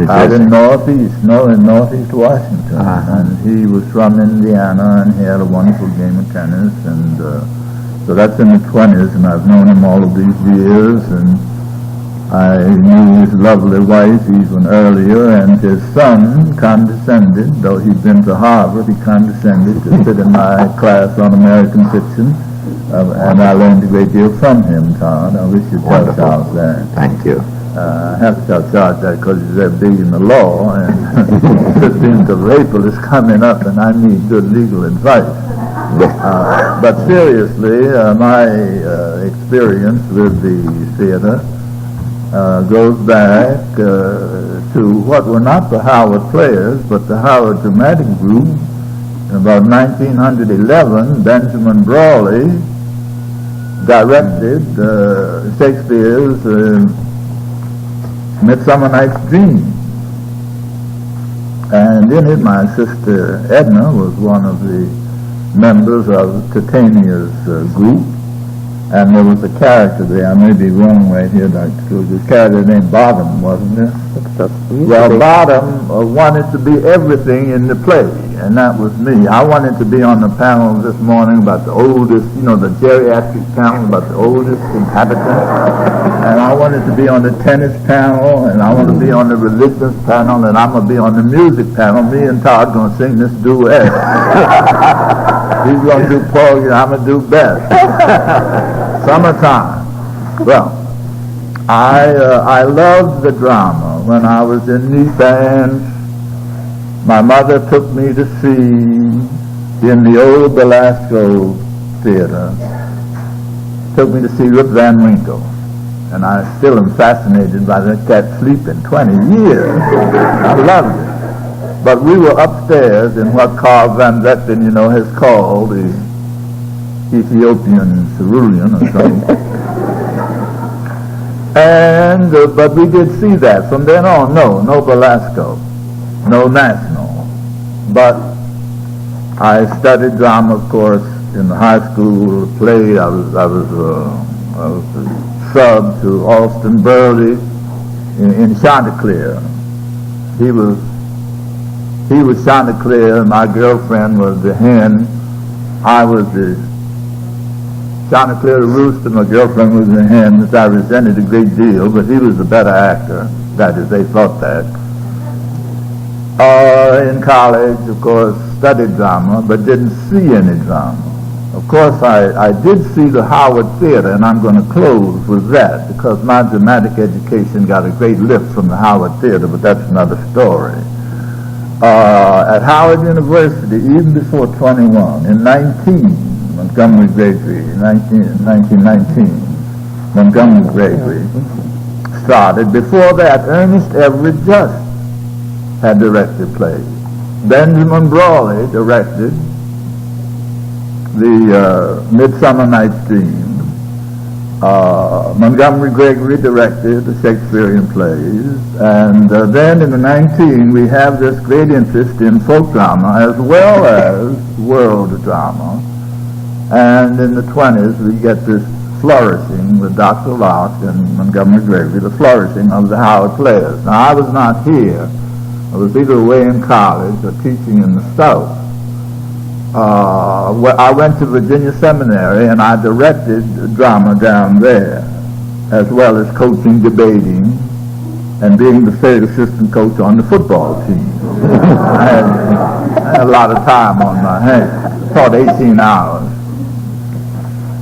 Out in northeast Washington. And he was from Indiana, and he had a wonderful game of tennis. And so that's in the 20s, and I've known him all of these years. And I knew his lovely wife even earlier, and his son condescended, though he'd been to Harvard, he condescended to sit in my class on American fiction. And I learned a great deal from him, Todd. I wish you'd tell Charles that. Thank you. I have to tell Charles that because he's that big in the law, and 15th of April is coming up, and I need good legal advice. But seriously, my experience with the theater goes back to what were not the Howard Players, but the Howard Dramatic Group. In about 1911, Benjamin Brawley directed Shakespeare's Midsummer Night's Dream. And in it, my sister Edna was one of the members of Titania's group. And there was a character there, I may be wrong right here, Dr. Cruz, a character named Bottom, wasn't there? Well, Bottom wanted to be everything in the play, and that was me. I wanted to be on the panel this morning about the oldest, the geriatric panel about the oldest inhabitants, and I wanted to be on the tennis panel, and I want to be on the religious panel, and I'm going to be on the music panel. Me and Todd going to sing this duet. He's going to do Paul, I'm going to do Beth. Summertime. Well, I loved the drama. When I was in Nissan, my mother took me to see in the old Belasco Theater, took me to see Rip Van Winkle. And I still am fascinated by that cat sleeping 20 years. I loved it. But we were upstairs in what Carl Van Vetten, has called the Ethiopian cerulean or something. And, but we did see that. From then on, no Belasco, no National. But I studied drama, of course, in the high school play. I was a sub to Alston Burley in Chanticleer. He was Chanticleer, my girlfriend was the hen. I was the Chanticleer the rooster, my girlfriend was the hen, which I resented a great deal, but he was the better actor. That is, they thought that. In college, of course, studied drama, but didn't see any drama. Of course, I did see the Howard Theater, and I'm going to close with that, because my dramatic education got a great lift from the Howard Theater, but that's another story. At Howard University, even before 21, in Montgomery Gregory, 1919, Montgomery Gregory started. Before that, Ernest Everett Just had directed plays. Benjamin Brawley directed the Midsummer Night's Dream. Montgomery Gregory directed the Shakespearean plays. And then in the 19, we have this great interest in folk drama as well as world drama. And in the 20s, we get this flourishing with Dr. Locke and Montgomery Gregory, the flourishing of the Howard Players. Now, I was not here. I was either away in college or teaching in the South. I went to Virginia Seminary, and I directed drama down there, as well as coaching, debating, and being the state assistant coach on the football team. I had a lot of time on my hands. Taught 18 hours.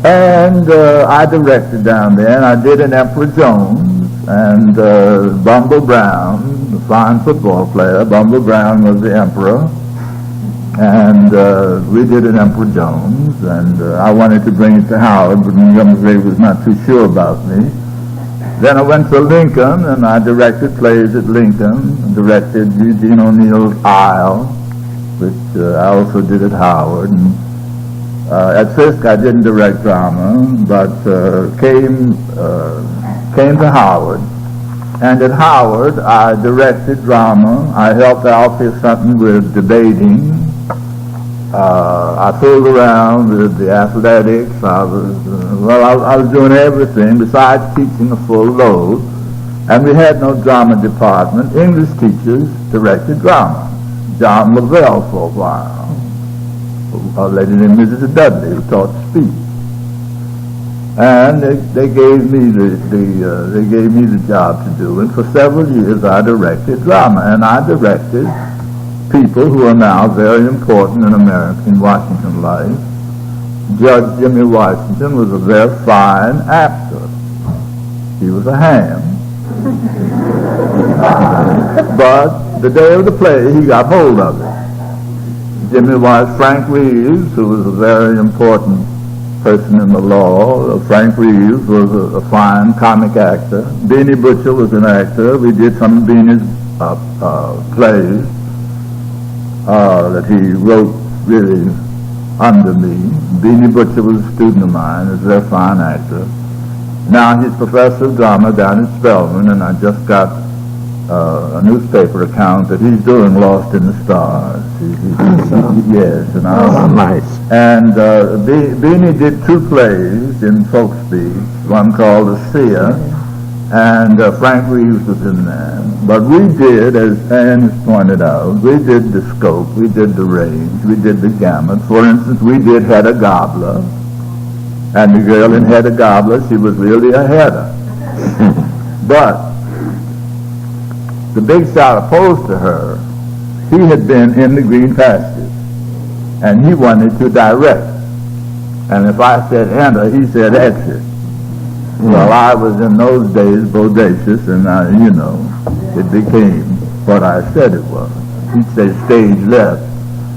And I directed down there, and I did an Emperor Jones, and Bumble Brown, the fine football player. Bumble Brown was the emperor, and we did an Emperor Jones, and I wanted to bring it to Howard, but Montgomery Gregory was not too sure about me. Then I went to Lincoln, and I directed plays at Lincoln, directed Eugene O'Neill's Isle, which I also did at Howard. And, at Fisk, I didn't direct drama, but came to Howard. And at Howard, I directed drama. I helped Alpheus Sutton with debating. I fooled around with the athletics. I was doing everything besides teaching a full load. And we had no drama department. English teachers directed drama. John Lavelle for a while. A lady named Mrs. Dudley who taught speech. And they gave me the job to do, and for several years I directed drama, and I directed people who are now very important in American Washington life. Judge Jimmy Washington was a very fine actor. He was a ham. But the day of the play, he got hold of it. Jimmy was Frank Reeves, who was a very important person in the law. Frank Reeves was a fine comic actor. Beanie Butcher was an actor. We did some of Beanie's plays that he wrote really under me. Beanie Butcher was a student of mine. He was a very fine actor. Now he's professor of drama down at Spelman, and I just got a newspaper account that he's doing Lost in the Stars. Yes, and nice. And Beanie did two plays in folk speech, one called The Seer, and Frank Reeves was in there. But we did, as Anne has pointed out, we did the scope, we did the range, we did the gamut. For instance, we did Hedda Gabler, and the girl in Hedda Gabler, she was really a Hedda. But the big shot opposed to her, he had been in the Green Pastures, and he wanted to direct. And if I said enter, he said exit. Well, I was in those days bodacious, and it became what I said it was. He'd say stage left,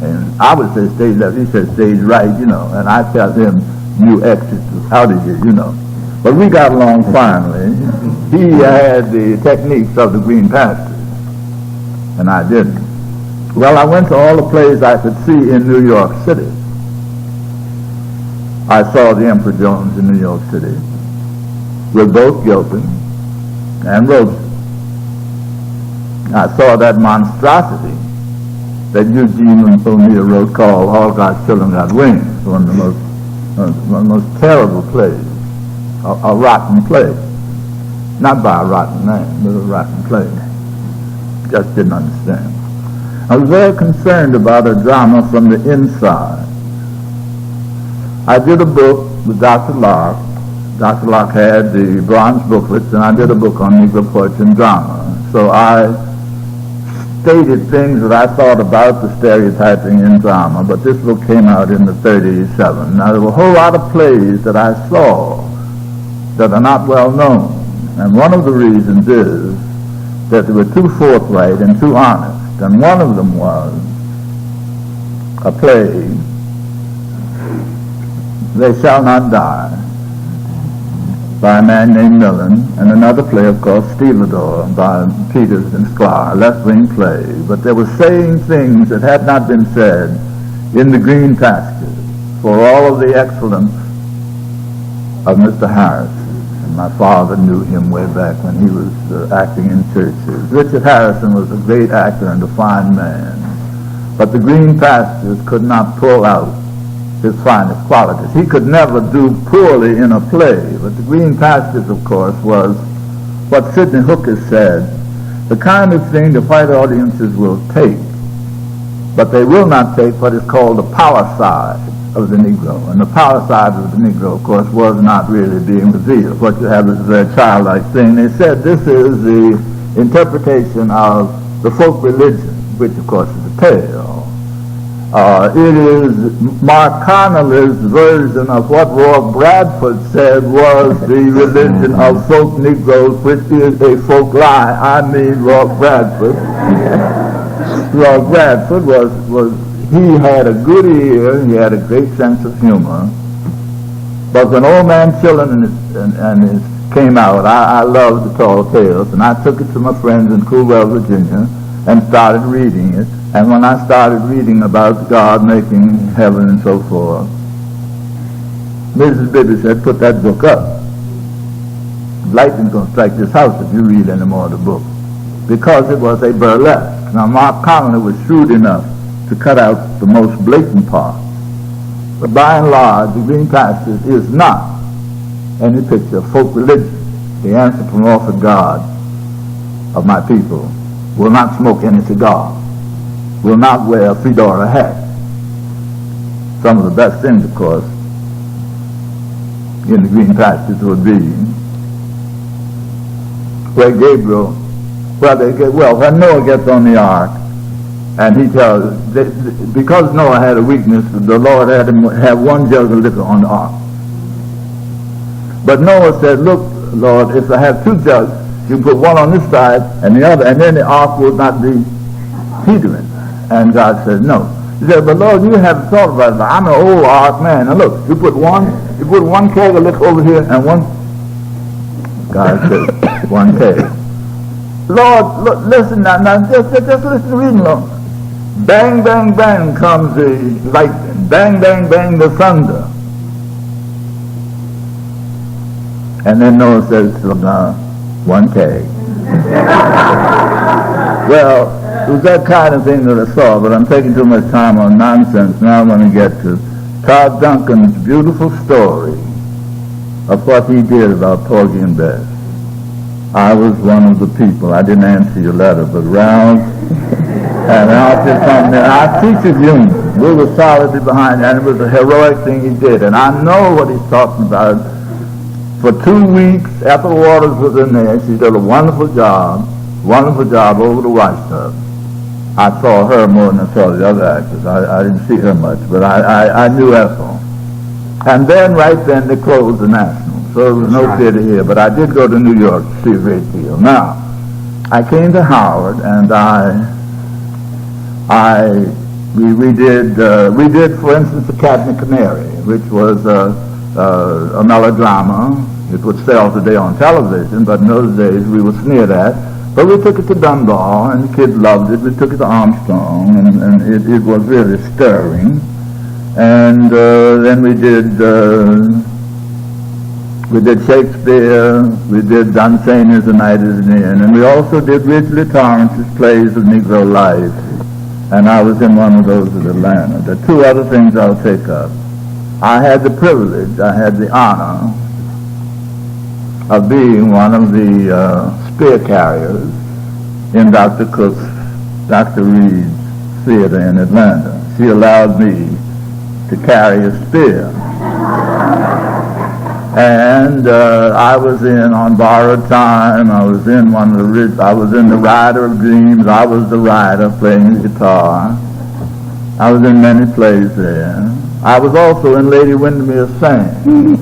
and I would say stage left. He said stage right, and I tell him, you exit out of here, But we got along finally. He had the techniques of the Green Pastures, and I didn't. Well, I went to all the plays I could see in New York City. I saw The Emperor Jones in New York City with both Gilpin and Rosen. I saw that monstrosity that Eugene O'Neill wrote called All God's Children Got Wings, one of the most terrible plays, a rotten play. Not by a rotten man, but a rotten play. Just didn't understand. I was very concerned about a drama from the inside. I did a book with Dr. Locke. Dr. Locke had the bronze booklets, and I did a book on Negro poetry and drama. So I stated things that I thought about the stereotyping in drama, but this book came out in the 37. Now, there were a whole lot of plays that I saw that are not well known, and one of the reasons is that they were too forthright and too honest, and one of them was a play, They Shall Not Die, by a man named Millen, and another play, of course, Stevedore, by Peters and Sklar, left-wing play. But they were saying things that had not been said in the Green Pastures for all of the excellence of Mr. Harrison. And my father knew him way back when he was acting in churches. Richard Harrison was a great actor and a fine man, but the Green Pastures could not pull out his finest qualities. He could never do poorly in a play, but the Green Pastures, of course, was what Sidney Hooker said, the kind of thing the white audiences will take, but they will not take what is called the power side of the Negro. And the power side of the Negro, of course, was not really being revealed. What you have is a very childlike thing. They said this is the interpretation of the folk religion, which, of course, is a tale. It is Mark Connolly's version of what Roy Bradford said was the religion of folk Negroes, which is a folk lie. I mean, Roy Bradford. Roy Bradford he had a good ear, he had a great sense of humor. But when Old Man Chillin came out, I loved the tall tales, and I took it to my friends in Coolwell, Virginia, and started reading it. And when I started reading about God making heaven and so forth, Mrs. Bibby said, put that book up. Lightning's going to strike this house if you read any more of the book. Because it was a burlesque. Now, Mark Connolly was shrewd enough to cut out the most blatant part. But by and large, the Green Pastures is not any picture of folk religion, the anthropomorphic God of my people will not smoke any cigar, will not wear a fedora hat. Some of the best things, of course, in the green pastures would be where when Noah gets on the ark, and he tells, because Noah had a weakness, the Lord had him have one jug of liquor on the ark. But Noah said, look, Lord, if I have two jugs, you put one on this side and the other, and then the ark will not be teetering. And God said, no. He said, but Lord, you haven't thought about it. I'm an old ark man. Now look, you put one keg of liquor over here and one, God said, one keg. Lord, look, listen now, just listen to reading, Lord. Bang, bang, bang comes the lightning. Bang, bang, bang the thunder. And then Noah says, one keg. Well, it was that kind of thing that I saw, but I'm taking too much time on nonsense. Now I want to get to Todd Duncan's beautiful story of what he did about Porgy and Bess. I was one of the people. I didn't answer your letter, but Ralph and Ralph did something. Our teachers union, we were solidly behind that, and it was a heroic thing he did. And I know what he's talking about. For 2 weeks, Ethel Waters was in there. She did a wonderful job over the wash tub. I saw her more than I saw the other actors. I didn't see her much, but I knew Ethel. And then, right then, they closed the National. So there was no theater here, but I did go to New York to see a great deal. Now, I came to Howard, and we did, for instance, The Cat and the Canary, which was a melodrama. It would sell today on television, but in those days we were sneered at. But we took it to Dunbar, and the kids loved it. We took it to Armstrong, and it was really stirring. And then we did Shakespeare, we did Dunsany's The Night is Near, and we also did Ridgely Torrance's plays of Negro life. And I was in one of those at Atlanta. The two other things I'll take up. I had the privilege, I had the honor of being one of the spear carriers in Dr. Reid's theater in Atlanta. She allowed me to carry a spear. And I was in On Borrowed Time, I was in The Rider of Dreams, I was the rider playing the guitar. I was in many plays there. I was also in Lady Windermere's Sang.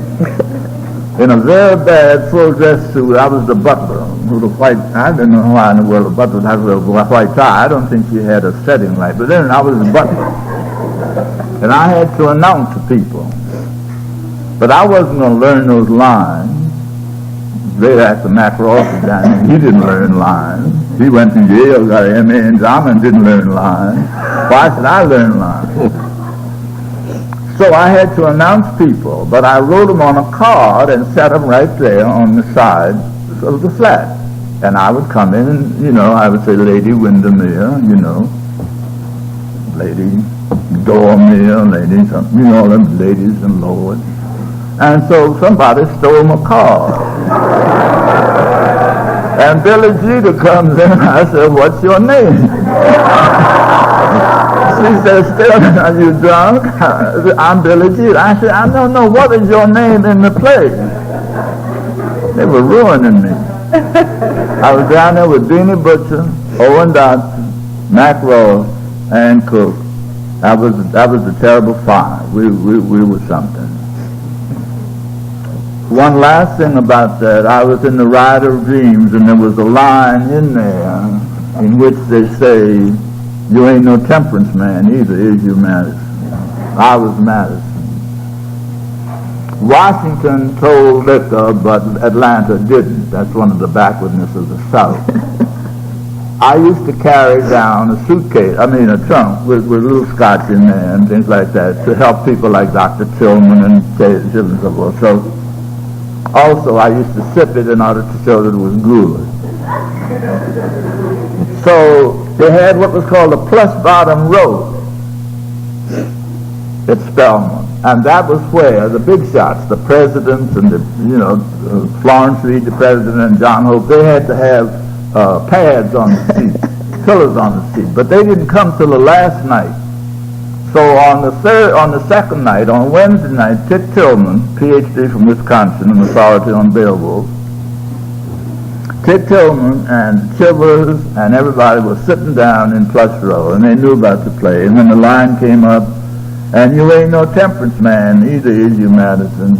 In a very bad full dress suit, I was the butler with a white, I didn't know why in the world a butler would have a white tie. I don't think she had a setting light, but then I was the butler. And I had to announce to people. But I wasn't going to learn those lines. They asked the McRoss down, he didn't learn lines. He went to Yale, got an MA in drama and didn't learn lines. Why should I learn lines? So I had to announce people, but I wrote them on a card and set them right there on the side of the flat. And I would come in and, I would say Lady Windermere, Lady Dormere, Lady something, all them ladies and lords. And so somebody stole my card. And Billy Jeter comes in, and I said, what's your name? She said, Sterling, are you drunk? I'm Billy Jeter. I said, I don't know, what is your name in the play? They were ruining me. I was down there with Beanie Butcher, Owen Dodson, Mac Ross, Anne Cook. That was the terrible five. We were something. One last thing about that, I was in The Rider of Dreams, and there was a line in there in which they say, you ain't no temperance man either, is you, Madison? I was Madison. Washington told liquor, but Atlanta didn't. That's one of the backwardness of the South. I used to carry down a trunk with little scotch in there and things like that to help people like Dr. Tillman and so forth. So, also, I used to sip it in order to show that it was good. So, they had what was called a plus bottom road at Spelman. And that was where the big shots, the presidents and Florence Reed, the president, and John Hope, they had to have pads on the seat, pillows on the seat. But they didn't come till the last night. So on the second night, on Wednesday night, Tit Tillman, Ph.D. from Wisconsin, an authority on Beowulf, Tit Tillman and Chivers and everybody was sitting down in plush row, and they knew about the play. And when the line came up, and you ain't no temperance man either, is you, Madison?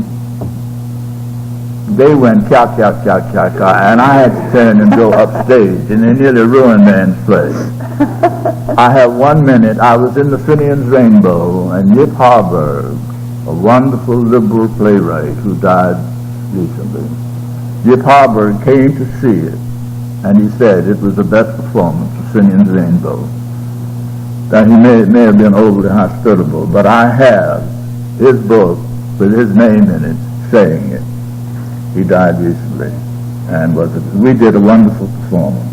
They went kya, kya, kya, kya, kya, and I had to turn and go upstage, and they nearly ruined man's play. I have 1 minute. I was in the Finian's Rainbow, and Yip Harburg, a wonderful liberal playwright who died recently, Yip Harburg came to see it, and he said it was the best performance of Finian's Rainbow. That he may have been overly hospitable, but I have his book with his name in it saying it. He died recently, and we did a wonderful performance.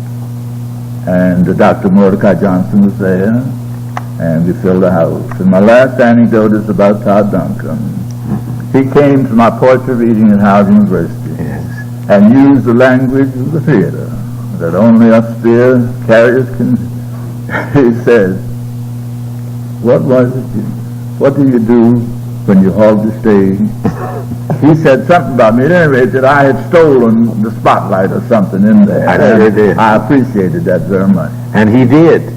And Dr. Mordecai Johnson was there, and we filled the house. And my last anecdote is about Todd Duncan. He came to my poetry reading at Howard University and used the language of the theater that only us spear carriers can. He said, "What was it? What do you do when you hog the stage?" He said something about me, at any rate, that I had stolen the spotlight or something in there. I sure did. I appreciated that very much. And he did.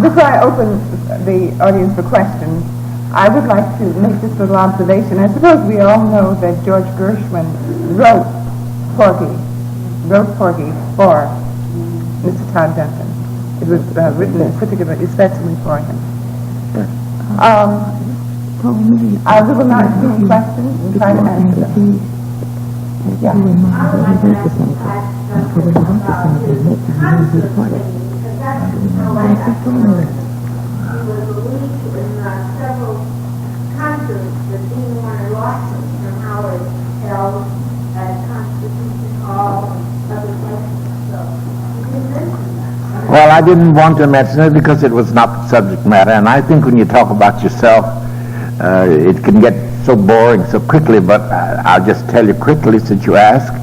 Before I open the audience for questions, I would like to make this little observation. I suppose we all know that George Gershwin wrote Porgy for Mr. Todd Duncan. It was written particularly, especially for him. I will not assume questions and try to answer them. Yeah. Several concerts that Dean Warner Lawson from Howard held at Constitution Hall and other places. So you didn't mention that. Well, I didn't want to mention it because it was not subject matter, and I think when you talk about yourself, it can get so boring so quickly, but I'll just tell you quickly since you asked.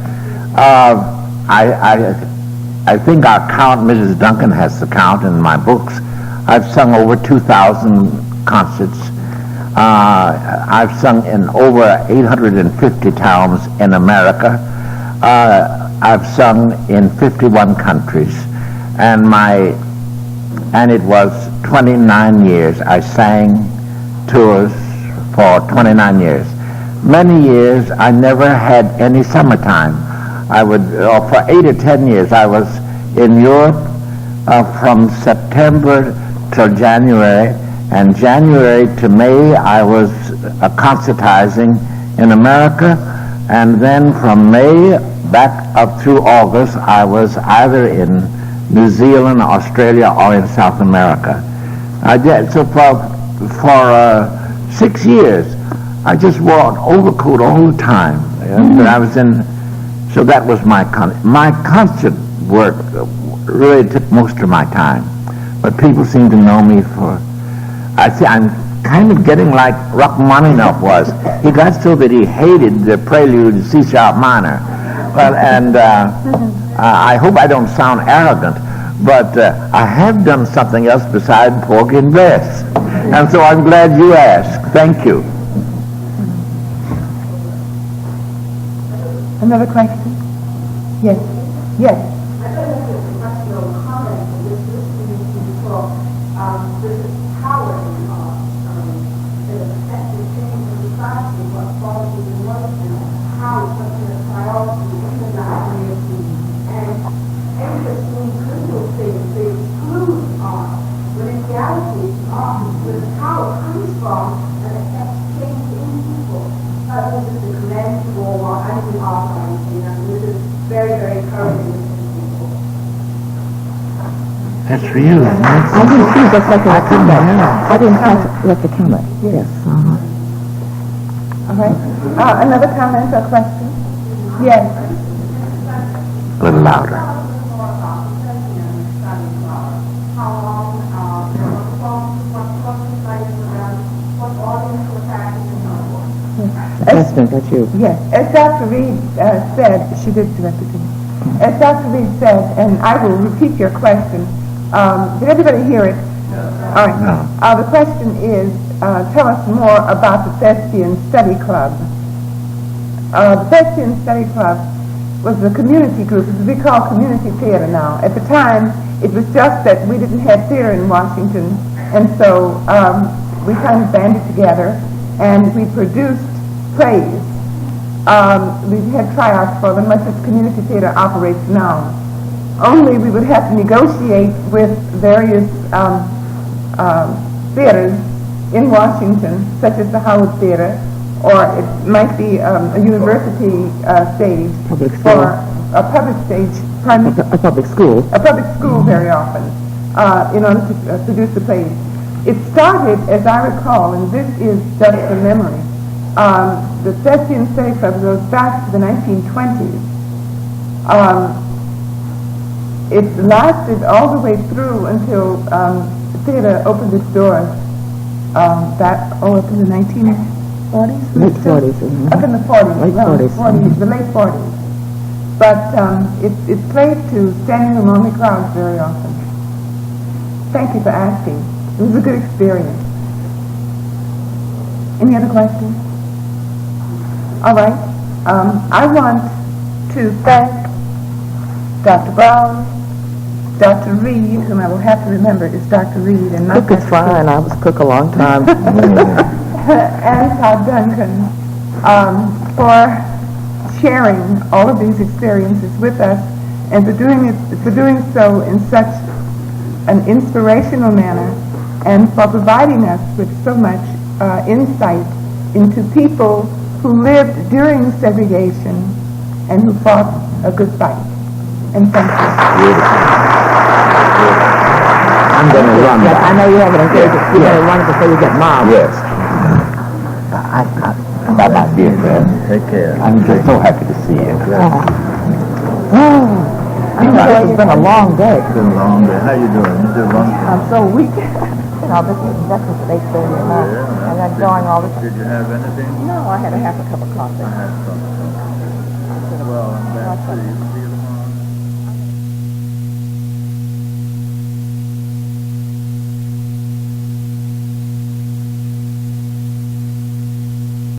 I think our count, Mrs. Duncan has the count in my books. I've sung over 2,000 concerts. I've sung in over 850 towns in America. I've sung in 51 countries. And it was 29 years. I sang tours for 29 years. Many years I never had any summertime. For 8 or 10 years I was in Europe from September till January, and January to May I was concertizing in America, and then from May back up through August I was either in New Zealand, Australia, or in South America. I did so for 6 years. I just wore an overcoat all the time. I was in. So that was my concert work. Really took most of my time. But people seem to know me for. I'm kind of getting like Rachmaninoff was. He got so that he hated the prelude C-sharp minor. Well, and I hope I don't sound arrogant, but I have done something else besides Porgy and Bess. And so I'm glad you asked. Thank you. Another question? Yes. Yes. I thought it was a question or comment just listening to you talk. This is Howard the effective change in society, what qualities and what and how something is priority in the community. And interesting critical things they exclude art, when in reality art is how it comes from and affects change in people. This is the commendable anti-art or anything, and this is very, very encouraging. That's for you. I didn't see what's like a comment. I didn't catch what's a comment. Yes. All right. Another comment or question? Yes. A little louder. How long, what audience for practice and so forth. President, that's you. Yes, as Dr. Reid said, she did direct it to me. As Dr. Reid said, and I will repeat your question. Did everybody hear it? All right. No. The question is, tell us more about the Thespian Study Club. The Thespian Study Club was a community group. It's what we call community theater now. At the time, it was just that we didn't have theater in Washington, and so we kind of banded together, and we produced plays. We had tryouts for them, much as community theater operates now. Only we would have to negotiate with various theaters in Washington, such as the Howard Theater, or it might be a university stage, Public school. or a public stage, A public school. a public school very often, in order to produce the plays. It started, as I recall, and this is just a memory, the Thespian Study Club goes back to the 1920s. It lasted all the way through until the theater opened its doors up in the 1940s? Late 40s. Up in the 40s. Late well, 40s. The late 40s. But it played to standing room only crowds very often. Thank you for asking. It was a good experience. Any other questions? All right. I want to thank Dr. Brown, Dr. Reid, whom I will have to remember is Dr. Reid, and not Cook is Dr. fine. I was cook a long time. and Todd Duncan for sharing all of these experiences with us, and for doing so in such an inspirational manner, and for providing us with so much insight into people who lived during segregation and who fought a good fight. And thank you. I'm going to run Yeah, back. I know you have it engaged. You're going to run before you get mobbed. Yes. Bye-bye, dear friend. Take care. I'm just so happy to see you. I'm sure it's been a long day. It's been a long day. How you doing? You did one? I'm so weak. This is breakfast at 8:30 and I'm going all the time. Did you have anything? No, I had a half a cup of coffee. I had some. Well, I'm glad to see you.